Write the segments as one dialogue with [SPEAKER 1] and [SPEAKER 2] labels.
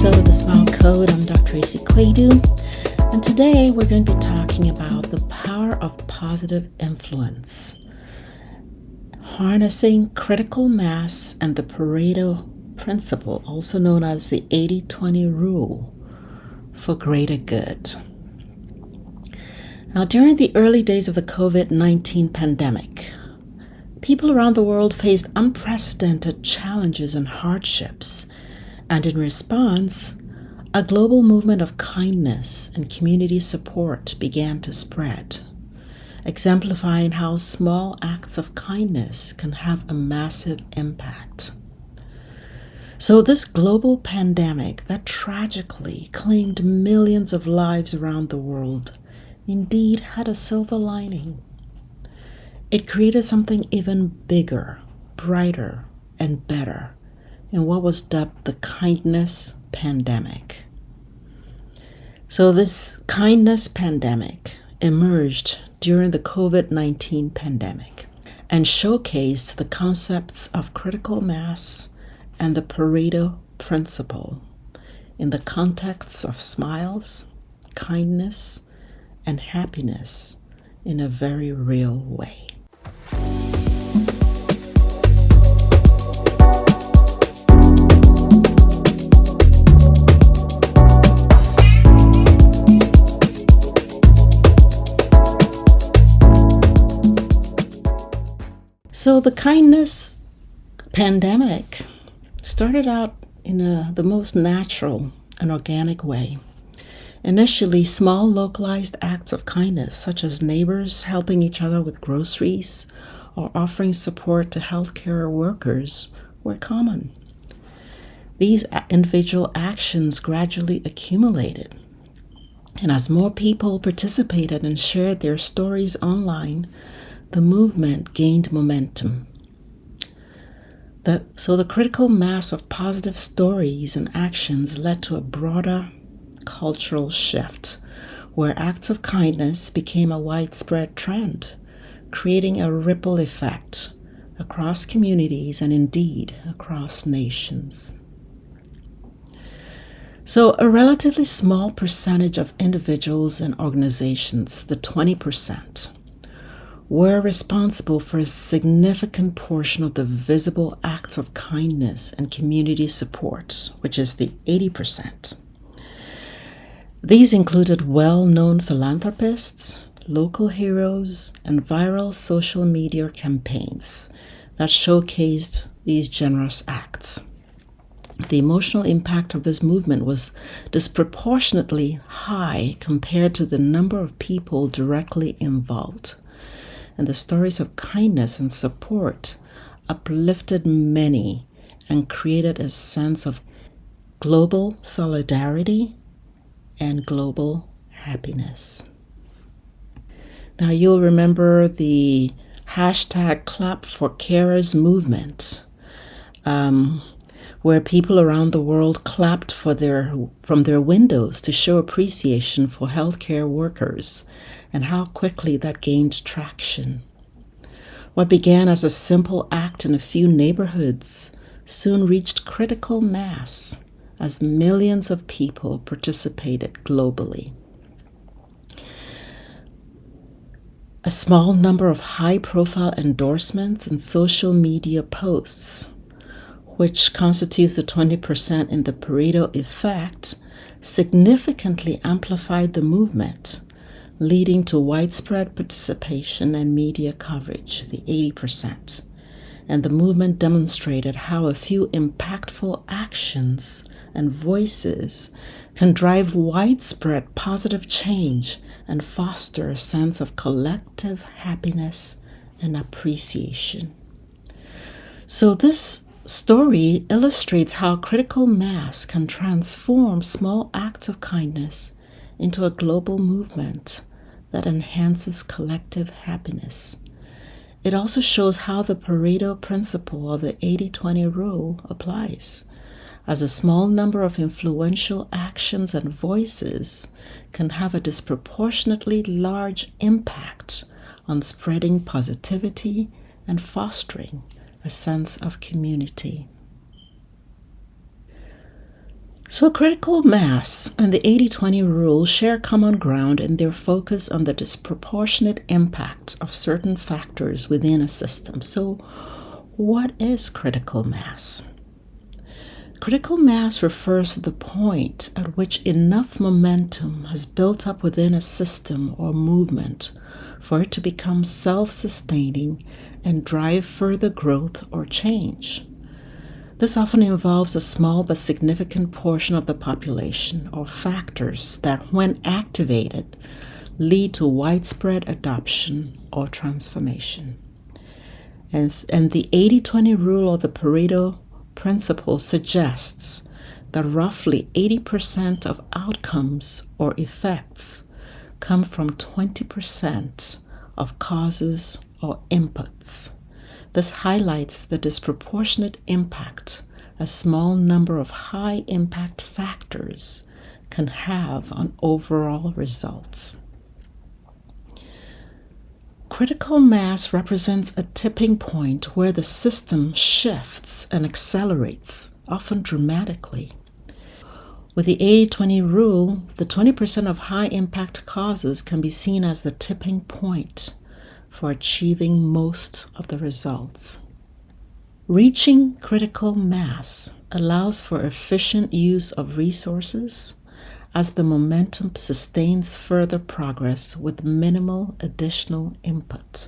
[SPEAKER 1] episode of The Smile Code. I'm Dr. Tracy Quadu, and today we're going to be talking about the power of positive influence, harnessing critical mass and the Pareto Principle, also known as the 80-20 rule, for greater good. Now, during the early days of the COVID-19 pandemic, people around the world faced unprecedented challenges and hardships, and in response, a global movement of kindness and community support began to spread, exemplifying how small acts of kindness can have a massive impact. So this global pandemic that tragically claimed millions of lives around the world indeed had a silver lining. It created something even bigger, brighter, and better in what was dubbed the kindness pandemic. So this kindness pandemic emerged during the COVID-19 pandemic and showcased the concepts of critical mass and the Pareto Principle in the context of smiles, kindness, and happiness in a very real way. So the kindness pandemic started out in the most natural and organic way. Initially, small localized acts of kindness, such as neighbors helping each other with groceries or offering support to healthcare workers, were common. These individual actions gradually accumulated, and as more people participated and shared their stories online, the movement gained momentum. So the critical mass of positive stories and actions led to a broader cultural shift, where acts of kindness became a widespread trend, creating a ripple effect across communities and indeed across nations. So a relatively small percentage of individuals and organizations, the 20%, were responsible for a significant portion of the visible acts of kindness and community support, which is the 80%. These included well-known philanthropists, local heroes, and viral social media campaigns that showcased these generous acts. The emotional impact of this movement was disproportionately high compared to the number of people directly involved, and the stories of kindness and support uplifted many and created a sense of global solidarity and global happiness. Now, you'll remember the hashtag Clap for Carers movement, where people around the world clapped from their windows to show appreciation for healthcare workers, and how quickly that gained traction. What began as a simple act in a few neighborhoods soon reached critical mass as millions of people participated globally. A small number of high-profile endorsements and social media posts, which constitutes the 20% in the Pareto effect, significantly amplified the movement, leading to widespread participation and media coverage, the 80%. And the movement demonstrated how a few impactful actions and voices can drive widespread positive change and foster a sense of collective happiness and appreciation. So this story illustrates how critical mass can transform small acts of kindness into a global movement that enhances collective happiness. It also shows how the Pareto Principle of the 80-20 rule applies, as a small number of influential actions and voices can have a disproportionately large impact on spreading positivity and fostering a sense of community. So, critical mass and the 80-20 rule share common ground in their focus on the disproportionate impact of certain factors within a system. So, what is critical mass? Critical mass refers to the point at which enough momentum has built up within a system or movement for it to become self-sustaining and drive further growth or change. This often involves a small but significant portion of the population or factors that, when activated, lead to widespread adoption or transformation. And the 80-20 rule or the Pareto Principle suggests that roughly 80% of outcomes or effects come from 20% of causes or inputs. This highlights the disproportionate impact a small number of high-impact factors can have on overall results. Critical mass represents a tipping point where the system shifts and accelerates, often dramatically. With the 80-20 rule, the 20% of high-impact causes can be seen as the tipping point for achieving most of the results. Reaching critical mass allows for efficient use of resources as the momentum sustains further progress with minimal additional input.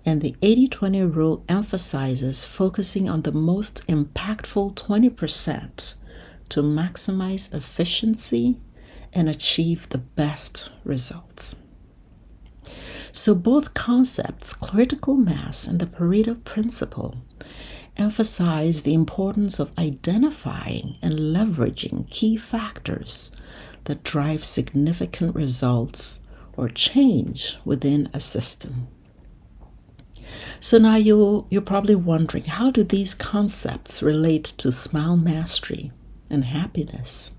[SPEAKER 1] And the 80-20 rule emphasizes focusing on the most impactful 20% to maximize efficiency and achieve the best results. So both concepts, critical mass and the Pareto Principle, emphasize the importance of identifying and leveraging key factors that drive significant results or change within a system. So now you're probably wondering, how do these concepts relate to smile mastery and happiness?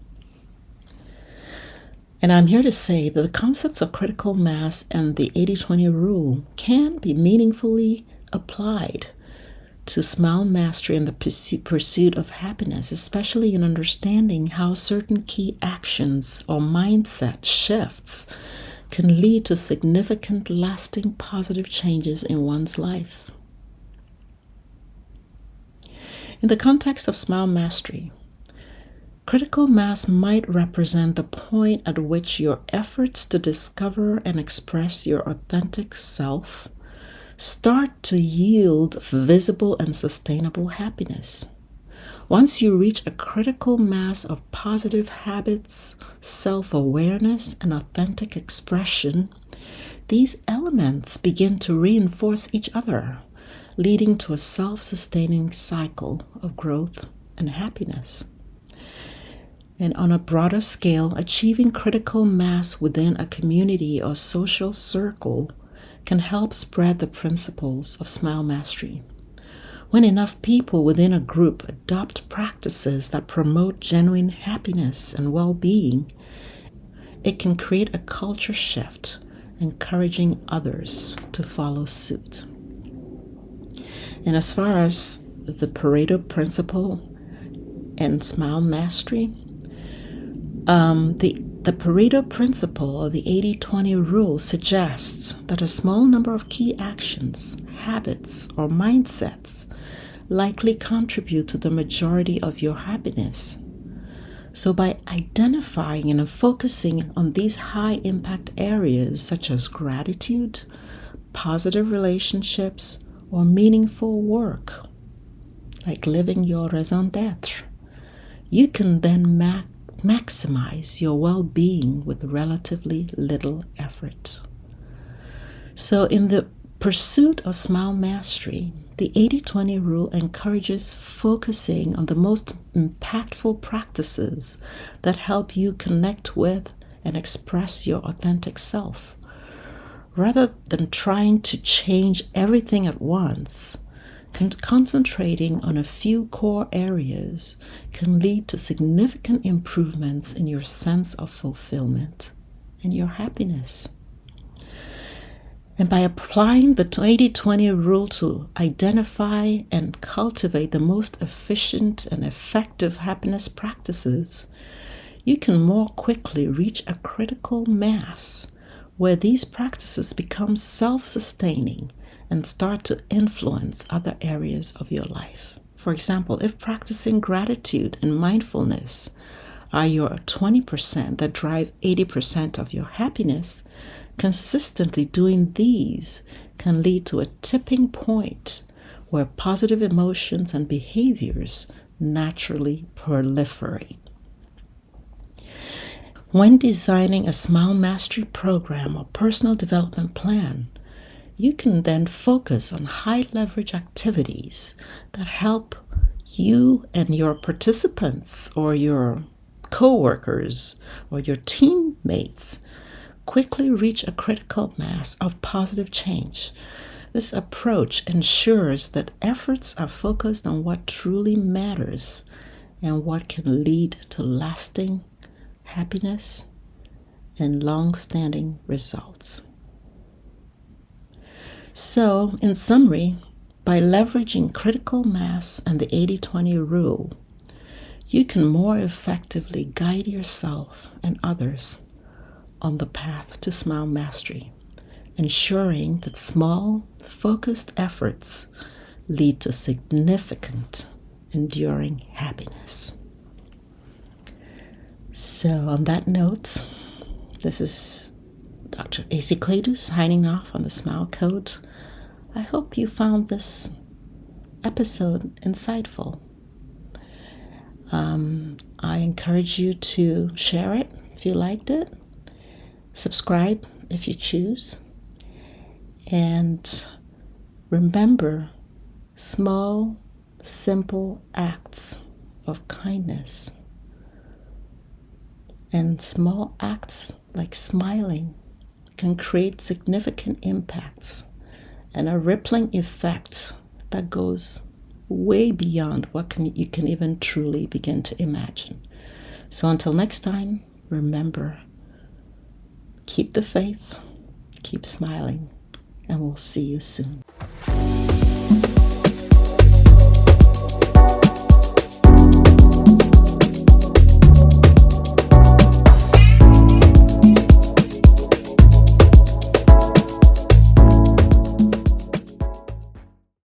[SPEAKER 1] And I'm here to say that the concepts of critical mass and the 80-20 rule can be meaningfully applied to smile mastery and the pursuit of happiness, especially in understanding how certain key actions or mindset shifts can lead to significant, lasting, positive changes in one's life. In the context of smile mastery, critical mass might represent the point at which your efforts to discover and express your authentic self start to yield visible and sustainable happiness. Once you reach a critical mass of positive habits, self-awareness, and authentic expression, these elements begin to reinforce each other, leading to a self-sustaining cycle of growth and happiness. And on a broader scale, achieving critical mass within a community or social circle can help spread the principles of smile mastery. When enough people within a group adopt practices that promote genuine happiness and well-being, it can create a culture shift, encouraging others to follow suit. And as far as the Pareto Principle and smile mastery, the Pareto Principle or the 80-20 rule suggests that a small number of key actions, habits, or mindsets likely contribute to the majority of your happiness. So by identifying and focusing on these high-impact areas such as gratitude, positive relationships, or meaningful work, like living your raison d'être, you can then maximize your well-being with relatively little effort. So in the pursuit of smile mastery, the 80-20 rule encourages focusing on the most impactful practices that help you connect with and express your authentic self. Rather than trying to change everything at once, concentrating on a few core areas can lead to significant improvements in your sense of fulfillment and your happiness. And by applying the 80-20 rule to identify and cultivate the most efficient and effective happiness practices, you can more quickly reach a critical mass where these practices become self-sustaining and start to influence other areas of your life. For example, if practicing gratitude and mindfulness are your 20% that drive 80% of your happiness, consistently doing these can lead to a tipping point where positive emotions and behaviors naturally proliferate. When designing a Smile Mastery program or personal development plan, you can then focus on high leverage activities that help you and your participants or your co-workers or your teammates quickly reach a critical mass of positive change. This approach ensures that efforts are focused on what truly matters and what can lead to lasting happiness and long-standing results. So, in summary, by leveraging critical mass and the 80-20 rule, you can more effectively guide yourself and others on the path to Smile Mastery, ensuring that small, focused efforts lead to significant, enduring happiness. So, on that note, this is Dr. AC Quadu signing off on the Smile Code. I hope you found this episode insightful. I encourage you to share it if you liked it. Subscribe if you choose. And remember, small, simple acts of kindness and small acts like smiling can create significant impacts and a rippling effect that goes way beyond what you can even truly begin to imagine. So until next time, remember, keep the faith, keep smiling, and we'll see you soon.